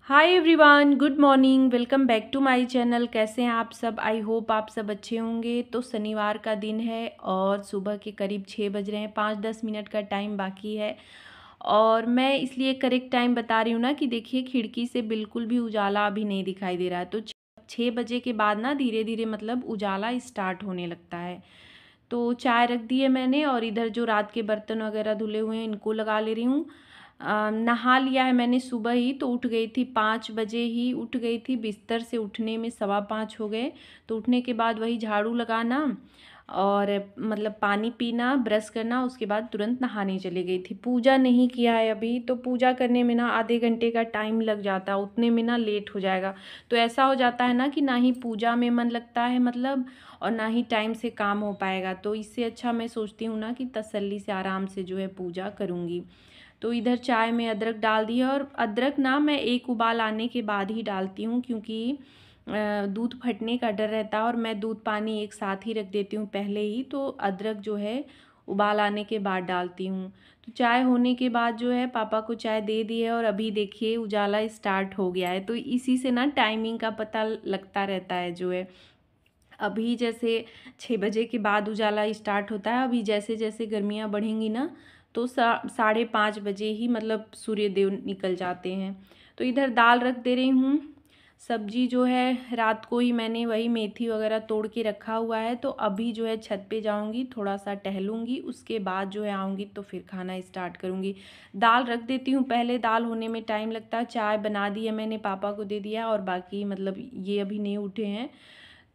Hi everyone, good morning. Welcome back to my channel. कैसे हैं आप सब? आई होप आप सब अच्छे होंगे। तो शनिवार का दिन है और सुबह के करीब 6 बज रहे हैं। 5-10 मिनट का टाइम बाकी है और मैं इसलिए करेक्ट टाइम बता रही हूँ ना कि देखिए खिड़की से बिल्कुल भी उजाला अभी नहीं दिखाई दे रहा है। तो 6 बजे के बाद ना धीरे धीरे मतलब उजाला स्टार्ट होने लगता है। तो चाय रख दी है मैंने और इधर जो रात के बर्तन वगैरह धुले हुए हैं इनको लगा ले रही हूँ। नहा लिया है मैंने सुबह ही, तो उठ गई थी 5 बजे ही उठ गई थी। बिस्तर से उठने में 5:15 हो गए। तो उठने के बाद वही झाड़ू लगाना और मतलब पानी पीना, ब्रश करना, उसके बाद तुरंत नहाने चली गई थी। पूजा नहीं किया है अभी, तो पूजा करने में ना आधे घंटे का टाइम लग जाता है, उतने में ना लेट हो जाएगा। तो ऐसा हो जाता है ना कि ना ही पूजा में मन लगता है मतलब, और ना ही टाइम से काम हो पाएगा। तो इससे अच्छा मैं सोचती हूँ ना कि तसल्ली से आराम से जो है पूजा करूँगी। तो इधर चाय में अदरक डाल दी है और अदरक ना मैं एक उबाल आने के बाद ही डालती हूँ, क्योंकि दूध फटने का डर रहता है और मैं दूध पानी एक साथ ही रख देती हूँ पहले ही। तो अदरक जो है उबाल आने के बाद डालती हूँ। तो चाय होने के बाद जो है पापा को चाय दे दी है और अभी देखिए उजाला स्टार्ट हो गया है। तो इसी से ना टाइमिंग का पता लगता रहता है जो है। अभी जैसे 6 बजे के बाद उजाला स्टार्ट होता है। अभी जैसे जैसे गर्मियाँ बढ़ेंगी ना तो 5:30 बजे ही मतलब सूर्य देव निकल जाते हैं। तो इधर दाल रख दे रही हूँ। सब्जी जो है रात को ही मैंने वही मेथी वगैरह तोड़ के रखा हुआ है। तो अभी जो है छत पे जाऊँगी, थोड़ा सा टहलूँगी, उसके बाद जो है आऊँगी तो फिर खाना स्टार्ट करूँगी। दाल रख देती हूँ पहले, दाल होने में टाइम लगता है। चाय बना दी है मैंने, पापा को दे दिया और बाकी मतलब ये अभी नहीं उठे हैं।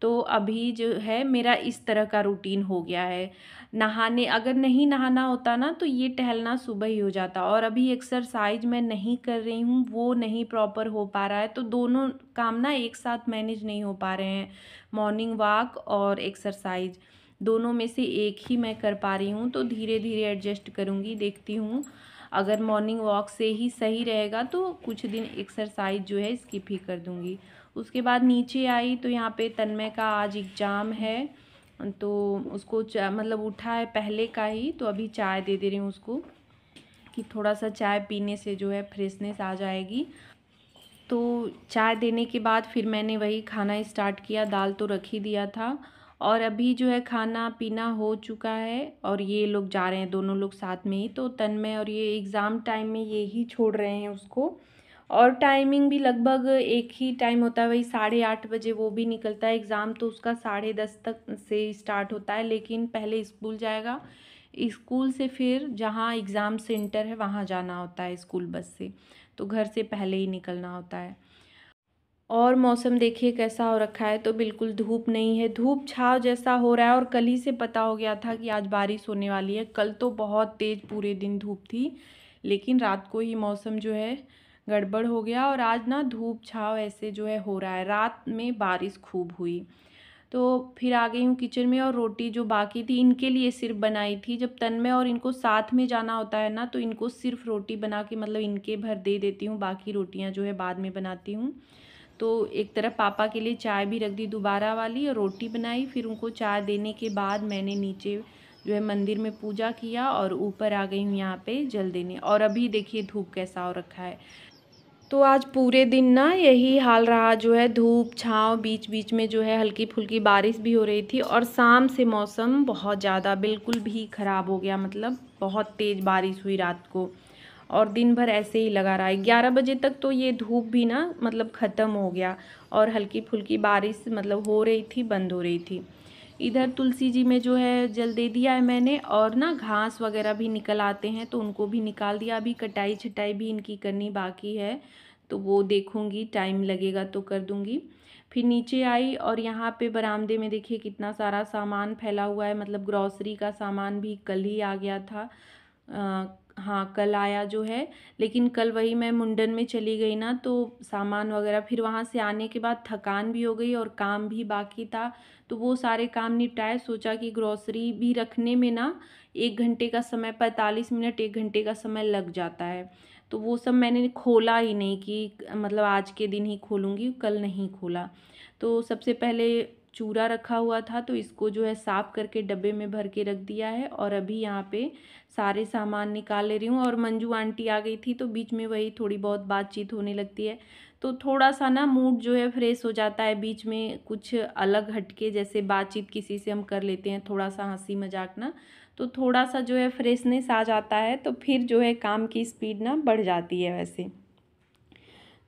तो अभी जो है मेरा इस तरह का रूटीन हो गया है। नहाने अगर नहीं नहाना होता ना तो ये टहलना सुबह ही हो जाता, और अभी एक्सरसाइज मैं नहीं कर रही हूँ, वो नहीं प्रॉपर हो पा रहा है। तो दोनों काम ना एक साथ मैनेज नहीं हो पा रहे हैं। मॉर्निंग वॉक और एक्सरसाइज दोनों में से एक ही मैं कर पा रही हूँ। तो धीरे धीरे एडजस्ट करूँगी, देखती हूँ। अगर मॉर्निंग वॉक से ही सही रहेगा तो कुछ दिन एक्सरसाइज जो है स्किप ही कर दूँगी। उसके बाद नीचे आई तो यहाँ पे तन्मय का आज एग्ज़ाम है। तो उसको मतलब उठा है पहले का ही, तो अभी चाय दे दे रही हूँ उसको कि थोड़ा सा चाय पीने से जो है फ्रेशनेस आ जाएगी। तो चाय देने के बाद फिर मैंने वही खाना स्टार्ट किया। दाल तो रख ही दिया था और अभी जो है खाना पीना हो चुका है और ये लोग जा रहे हैं दोनों लोग साथ में ही। तो तन्मय और ये एग्ज़ाम टाइम में ये ही छोड़ रहे हैं उसको, और टाइमिंग भी लगभग एक ही टाइम होता है, वही 8:30 बजे वो भी निकलता है। एग्ज़ाम तो उसका 10:30 तक से स्टार्ट होता है, लेकिन पहले स्कूल जाएगा। स्कूल से फिर जहाँ एग्ज़ाम सेंटर है वहाँ जाना होता है स्कूल बस से। तो घर से पहले ही निकलना होता है। और मौसम देखिए कैसा हो रखा है, तो बिल्कुल धूप नहीं है, धूप छाँव जैसा हो रहा है। और कल ही से पता हो गया था कि आज बारिश होने वाली है। कल तो बहुत तेज़ पूरे दिन धूप थी, लेकिन रात को ही मौसम जो है गड़बड़ हो गया और आज ना धूप छाँव ऐसे जो है हो रहा है। रात में बारिश खूब हुई। तो फिर आ गई हूँ किचन में और रोटी जो बाकी थी इनके लिए सिर्फ बनाई थी। जब तन्मय और इनको साथ में जाना होता है ना तो इनको सिर्फ रोटी बना के मतलब इनके भर दे देती हूँ, बाकी रोटियाँ जो है बाद में बनाती हूँ। तो एक तरफ पापा के लिए चाय भी रख दी दोबारा वाली और रोटी बनाई। फिर उनको चाय देने के बाद मैंने नीचे जो है मंदिर में पूजा किया और ऊपर आ गई हूँ यहाँ पे जल देने। और अभी देखिए धूप कैसा हो रखा है। तो आज पूरे दिन ना यही हाल रहा, जो है धूप छाँव, बीच बीच में जो है हल्की फुल्की बारिश भी हो रही थी। और शाम से मौसम बहुत ज़्यादा बिल्कुल भी ख़राब हो गया, मतलब बहुत तेज़ बारिश हुई रात को और दिन भर ऐसे ही लगा रहा है। 11 बजे तक तो ये धूप भी ना मतलब ख़त्म हो गया और हल्की फुल्की बारिश मतलब हो रही थी, बंद हो रही थी। इधर तुलसी जी में जो है जल दे दिया है मैंने, और ना घास वगैरह भी निकल आते हैं तो उनको भी निकाल दिया। अभी कटाई छटाई भी इनकी करनी बाकी है, तो वो देखूंगी, टाइम लगेगा तो कर दूंगी। फिर नीचे आई और यहाँ पे बरामदे में देखिए कितना सारा सामान फैला हुआ है, मतलब ग्रॉसरी का सामान भी कल ही आ गया था। हाँ कल आया जो है, लेकिन कल वही मैं मुंडन में चली गई ना तो सामान वगैरह, फिर वहाँ से आने के बाद थकान भी हो गई और काम भी बाकी था। तो वो सारे काम निपटाए, सोचा कि ग्रॉसरी भी रखने में ना 1 घंटे का समय, 45 मिनट 1 घंटे का समय लग जाता है। तो वो सब मैंने खोला ही नहीं कि मतलब आज के दिन ही खोलूँगी, कल नहीं खोला। तो सबसे पहले चूरा रखा हुआ था, तो इसको जो है साफ़ करके डब्बे में भर के रख दिया है। और अभी यहाँ पे सारे सामान निकाल ले रही हूँ। और मंजू आंटी आ गई थी, तो बीच में वही थोड़ी बहुत बातचीत होने लगती है, तो थोड़ा सा ना मूड जो है फ्रेश हो जाता है। बीच में कुछ अलग हटके जैसे बातचीत किसी से हम कर लेते हैं, थोड़ा सा हंसी मजाक ना, तो थोड़ा सा जो है फ्रेशनेस आ जाता है, तो फिर जो है काम की स्पीड ना बढ़ जाती है वैसे।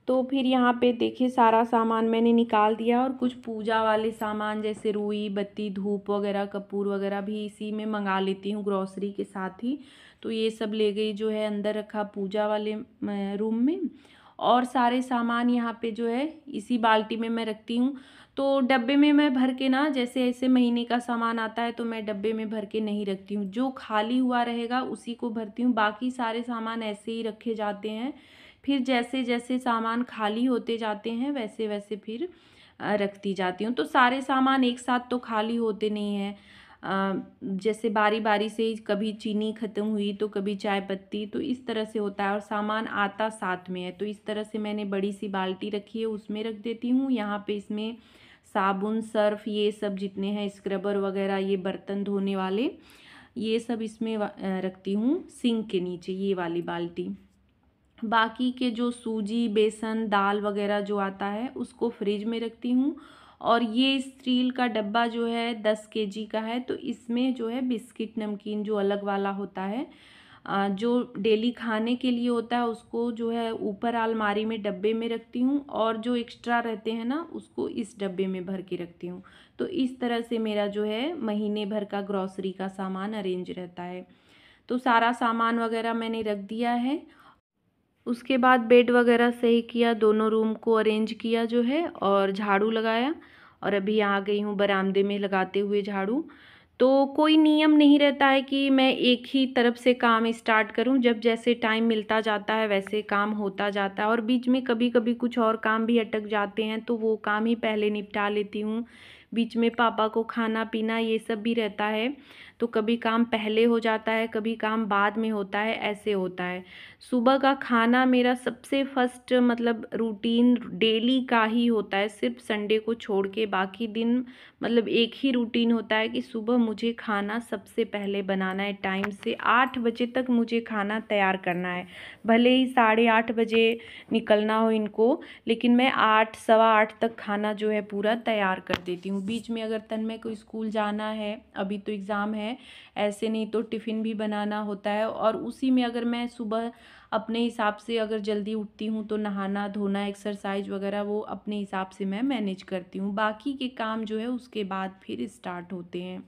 तो फिर यहाँ पे देखिए सारा सामान मैंने निकाल दिया। और कुछ पूजा वाले सामान जैसे रुई बत्ती धूप वगैरह कपूर वगैरह भी इसी में मंगा लेती हूँ ग्रॉसरी के साथ ही। तो ये सब ले गई जो है, अंदर रखा पूजा वाले रूम में। और सारे सामान यहाँ पे जो है इसी बाल्टी में मैं रखती हूँ। तो डब्बे में मैं भर के ना, जैसे ऐसे महीने का सामान आता है तो मैं डब्बे में भर के नहीं रखती हूँ, जो खाली हुआ रहेगा उसी को भरती हूँ। बाकी सारे सामान ऐसे ही रखे जाते हैं। फिर जैसे जैसे सामान खाली होते जाते हैं वैसे वैसे फिर रखती जाती हूँ। तो सारे सामान एक साथ तो खाली होते नहीं हैं, जैसे बारी बारी से कभी चीनी ख़त्म हुई तो कभी चाय पत्ती, तो इस तरह से होता है। और सामान आता साथ में है, तो इस तरह से मैंने बड़ी सी बाल्टी रखी है, उसमें रख देती हूँ। यहाँ पे इसमें साबुन सर्फ ये सब जितने हैं, स्क्रबर वगैरह, ये बर्तन धोने वाले, ये सब इसमें रखती हूँ सिंक के नीचे, ये वाली बाल्टी। बाकी के जो सूजी बेसन दाल वगैरह जो आता है उसको फ्रिज में रखती हूँ। और ये स्टील का डब्बा जो है 10 केजी का है, तो इसमें जो है बिस्किट नमकीन जो अलग वाला होता है, जो डेली खाने के लिए होता है, उसको जो है ऊपर अलमारी में डब्बे में रखती हूँ। और जो एक्स्ट्रा रहते हैं ना, उसको इस डब्बे में भर के रखती हूँ। तो इस तरह से मेरा जो है महीने भर का ग्रॉसरी का सामान अरेंज रहता है। तो सारा सामान वगैरह मैंने रख दिया है। उसके बाद बेड वगैरह सही किया, दोनों रूम को अरेंज किया जो है, और झाड़ू लगाया। और अभी आ गई हूँ बरामदे में लगाते हुए झाड़ू। तो कोई नियम नहीं रहता है कि मैं एक ही तरफ से काम स्टार्ट करूं, जब जैसे टाइम मिलता जाता है वैसे काम होता जाता है। और बीच में कभी कभी कुछ और काम भी अटक जाते हैं, तो वो काम ही पहले निपटा लेती हूँ। बीच में पापा को खाना पीना ये सब भी रहता है, तो कभी काम पहले हो जाता है कभी काम बाद में होता है, ऐसे होता है। सुबह का खाना मेरा सबसे फर्स्ट मतलब रूटीन डेली का ही होता है, सिर्फ संडे को छोड़ के। बाकी दिन मतलब एक ही रूटीन होता है कि सुबह मुझे खाना सबसे पहले बनाना है, टाइम से 8 बजे तक मुझे खाना तैयार करना है। भले ही 8:30 बजे निकलना हो इनको, लेकिन मैं 8 सवा 8 तक खाना जो है पूरा तैयार कर देती हूँ। बीच में अगर तन्मय को स्कूल जाना है, अभी तो एग्ज़ाम है, ऐसे नहीं तो टिफ़िन भी बनाना होता है। और उसी में अगर मैं सुबह अपने हिसाब से अगर जल्दी उठती हूँ तो नहाना धोना एक्सरसाइज वगैरह वो अपने हिसाब से मैं मैनेज करती हूँ। बाकी के काम जो है उसके बाद फिर स्टार्ट होते हैं।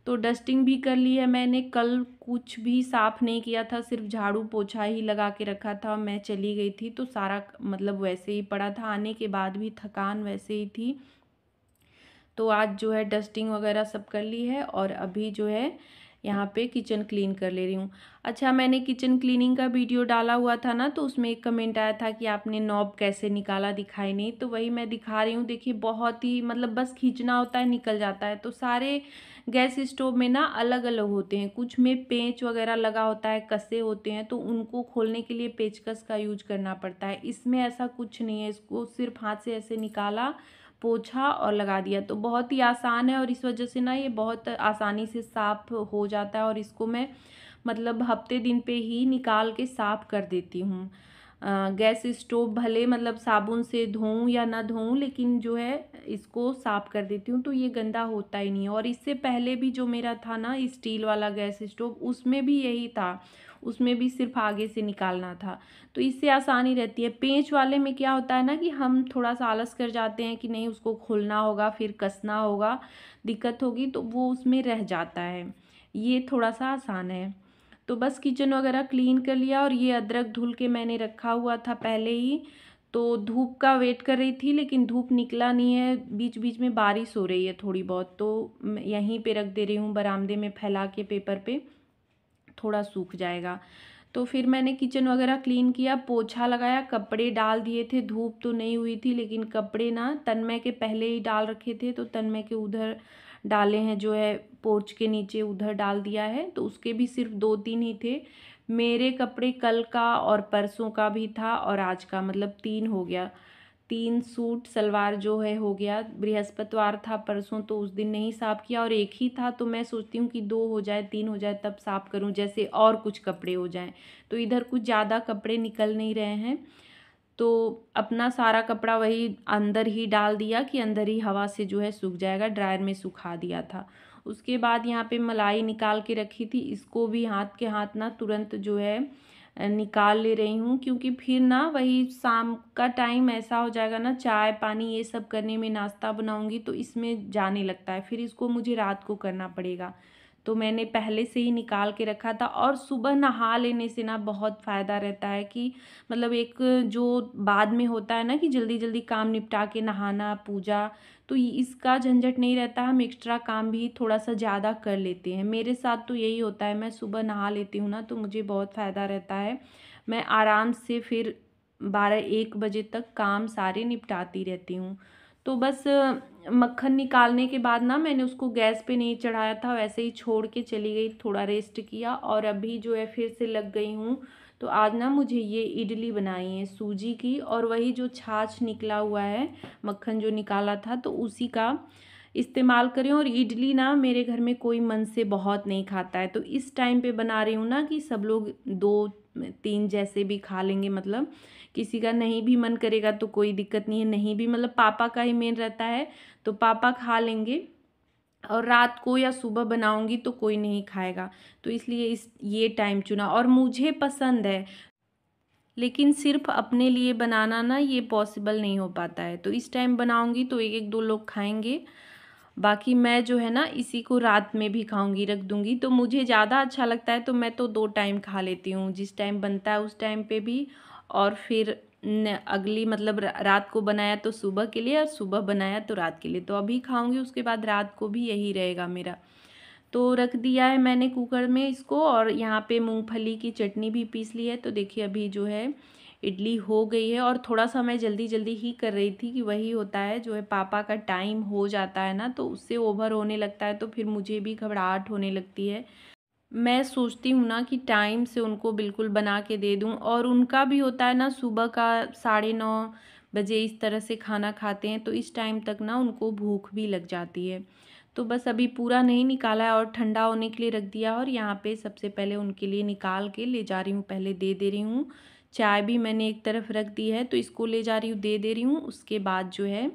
तो डस्टिंग भी कर ली है मैंने, कल कुछ भी साफ़ नहीं किया था, सिर्फ झाड़ू पोछा ही लगा के रखा था। मैं चली गई थी तो सारा मतलब वैसे ही पड़ा था, आने के बाद भी थकान वैसे ही थी। तो आज जो है डस्टिंग वगैरह सब कर ली है। और अभी जो है यहाँ पे किचन क्लीन कर ले रही हूँ। अच्छा, मैंने किचन क्लीनिंग का वीडियो डाला हुआ था ना, तो उसमें एक कमेंट आया था कि आपने नॉब कैसे निकाला, दिखाई नहीं, तो वही मैं दिखा रही हूँ। देखिए बहुत ही मतलब बस खींचना होता है निकल जाता है। तो सारे गैस स्टोव में ना अलग अलग होते हैं, कुछ में पेंच वगैरह लगा होता है, कसे होते हैं, तो उनको खोलने के लिए पेचकस का यूज करना पड़ता है। इसमें ऐसा कुछ नहीं है, इसको सिर्फ हाथ से ऐसे निकाला पोछा और लगा दिया, तो बहुत ही आसान है। और इस वजह से ना ये बहुत आसानी से साफ़ हो जाता है। और इसको मैं मतलब हफ्ते दिन पे ही निकाल के साफ़ कर देती हूँ। गैस स्टोव भले मतलब साबुन से धोऊं या ना धोऊं, लेकिन जो है इसको साफ़ कर देती हूँ, तो ये गंदा होता ही नहीं है। और इससे पहले भी जो मेरा था ना स्टील वाला गैस स्टोव, उसमें भी यही था, उसमें भी सिर्फ आगे से निकालना था, तो इससे आसानी रहती है। पेंच वाले में क्या होता है ना कि हम थोड़ा सा आलस कर जाते हैं कि नहीं उसको खोलना होगा फिर कसना होगा, दिक्कत होगी, तो वो उसमें रह जाता है। ये थोड़ा सा आसान है। तो बस किचन वगैरह क्लीन कर लिया। और ये अदरक धुल के मैंने रखा हुआ था पहले ही, तो धूप का वेट कर रही थी लेकिन धूप निकला नहीं है, बीच बीच में बारिश हो रही है थोड़ी बहुत, तो यहीं पे रख दे रही हूँ बरामदे में फैला के पेपर पे, थोड़ा सूख जाएगा। तो फिर मैंने किचन वगैरह क्लीन किया, पोछा लगाया, कपड़े डाल दिए थे, धूप तो नहीं हुई थी लेकिन कपड़े ना तन्मय के पहले ही डाल रखे थे, तो तन्मय के उधर डाले हैं जो है पोर्च के नीचे, उधर डाल दिया है। तो उसके भी सिर्फ 2-3 ही थे। मेरे कपड़े कल का और परसों का भी था और आज का, मतलब 3 हो गया। 3 सूट सलवार जो है हो गया। बृहस्पतिवार था परसों, तो उस दिन नहीं साफ़ किया और एक ही था, तो मैं सोचती हूँ कि 2 हो जाए 3 हो जाए तब साफ़ करूँ, जैसे और कुछ कपड़े हो जाएं। तो इधर कुछ ज़्यादा कपड़े निकल नहीं रहे हैं, तो अपना सारा कपड़ा वही अंदर ही डाल दिया कि अंदर ही हवा से जो है सूख जाएगा, ड्रायर में सुखा दिया था। उसके बाद यहाँ पे मलाई निकाल के रखी थी, इसको भी हाथ के हाथ ना तुरंत जो है निकाल ले रही हूँ, क्योंकि फिर ना वही शाम का टाइम ऐसा हो जाएगा ना, चाय पानी ये सब करने में, नाश्ता बनाऊँगी तो इसमें जाने लगता है, फिर इसको मुझे रात को करना पड़ेगा। तो मैंने पहले से ही निकाल के रखा था। और सुबह नहा लेने से ना बहुत फ़ायदा रहता है कि मतलब एक जो बाद में होता है ना कि जल्दी जल्दी काम निपटा के नहाना पूजा, तो इसका झंझट नहीं रहता। हम एक्स्ट्रा काम भी थोड़ा सा ज़्यादा कर लेते हैं। मेरे साथ तो यही होता है, मैं सुबह नहा लेती हूँ ना तो मुझे बहुत फ़ायदा रहता है। मैं आराम से फिर 12-1 बजे तक काम सारे निपटाती रहती हूँ। तो बस मक्खन निकालने के बाद ना मैंने उसको गैस पे नहीं चढ़ाया था, वैसे ही छोड़ के चली गई, थोड़ा रेस्ट किया और अभी जो है फिर से लग गई हूँ। तो आज ना मुझे ये इडली बनाई है सूजी की, और वही जो छाछ निकला हुआ है, मक्खन जो निकाला था तो उसी का इस्तेमाल करें। और इडली ना मेरे घर में कोई मन से बहुत नहीं खाता है, तो इस टाइम पे बना रही हूँ ना कि सब लोग 2-3 जैसे भी खा लेंगे, मतलब किसी का नहीं भी मन करेगा तो कोई दिक्कत नहीं है, नहीं भी मतलब पापा का ही मेन रहता है तो पापा खा लेंगे, और रात को या सुबह बनाऊंगी तो कोई नहीं खाएगा। तो इसलिए ये टाइम चुना, और मुझे पसंद है, लेकिन सिर्फ अपने लिए बनाना ना ये पॉसिबल नहीं हो पाता है। तो इस टाइम बनाऊंगी तो 1-2 लोग खाएंगे, बाकी मैं जो है ना इसी को रात में भी खाऊंगी, रख दूंगी। तो मुझे ज़्यादा अच्छा लगता है, तो मैं तो 2 टाइम खा लेती हूँ, जिस टाइम बनता है उस टाइम पे भी, और फिर अगली मतलब रात को बनाया तो सुबह के लिए, और सुबह बनाया तो रात के लिए। तो अभी खाऊंगी, उसके बाद रात को भी यही रहेगा मेरा। तो रख दिया है मैंने कुकर में इसको, और यहाँ पे मूंगफली की चटनी भी पीस ली है। तो देखिए अभी जो है इडली हो गई है, और थोड़ा सा मैं जल्दी जल्दी ही कर रही थी कि वही होता है जो है, पापा का टाइम हो जाता है ना तो उससे ओवर होने लगता है, तो फिर मुझे भी घबराहट होने लगती है। मैं सोचती हूँ ना कि टाइम से उनको बिल्कुल बना के दे दूँ, और उनका भी होता है ना सुबह का 9:30 बजे इस तरह से खाना खाते हैं, तो इस टाइम तक ना उनको भूख भी लग जाती है। तो बस अभी पूरा नहीं निकाला है और ठंडा होने के लिए रख दिया, और यहाँ पे सबसे पहले उनके लिए निकाल के ले जा रही हूँ, पहले दे दे रही हूँ। चाय भी मैंने एक तरफ रख दी है, तो इसको ले जा रही हूँ, दे दे रही हूँ। उसके बाद जो है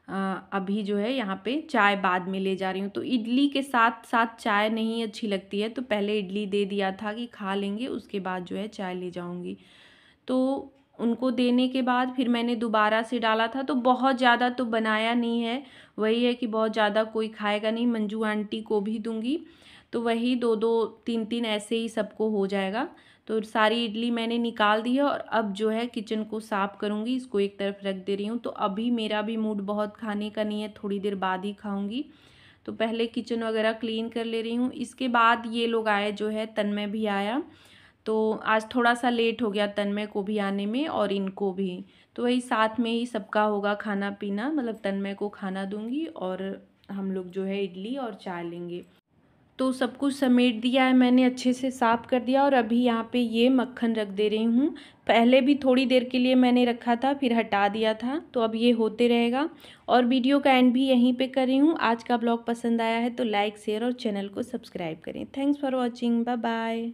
अभी जो है यहाँ पे चाय बाद में ले जा रही हूँ। तो इडली के साथ साथ चाय नहीं अच्छी लगती है, तो पहले इडली दे दिया था कि खा लेंगे, उसके बाद जो है चाय ले जाऊँगी। तो उनको देने के बाद फिर मैंने दोबारा से डाला था, तो बहुत ज़्यादा तो बनाया नहीं है, वही है कि बहुत ज़्यादा कोई खाएगा नहीं, मंजू आंटी को भी दूंगी, तो वही 2-2 3-3 ऐसे ही सबको हो जाएगा। तो सारी इडली मैंने निकाल दी है, और अब जो है किचन को साफ़ करूँगी, इसको एक तरफ रख दे रही हूँ। तो अभी मेरा भी मूड बहुत खाने का नहीं है, थोड़ी देर बाद ही खाऊँगी। तो पहले किचन वगैरह क्लीन कर ले रही हूँ। इसके बाद ये लोग आए, जो है तन्मय भी आया, तो आज थोड़ा सा लेट हो गया तन्मय को भी आने में और इनको भी। तो वही साथ में ही सबका होगा खाना पीना, मतलब तन्मय को खाना दूंगी और हम लोग जो है इडली और चाय लेंगे। तो सब कुछ समेट दिया है मैंने, अच्छे से साफ़ कर दिया, और अभी यहाँ पे ये मक्खन रख दे रही हूँ। पहले भी थोड़ी देर के लिए मैंने रखा था, फिर हटा दिया था, तो अब ये होते रहेगा। और वीडियो का एंड भी यहीं पे कर रही हूँ। आज का ब्लॉग पसंद आया है तो लाइक शेयर और चैनल को सब्सक्राइब करें। Thanks for watching, bye bye.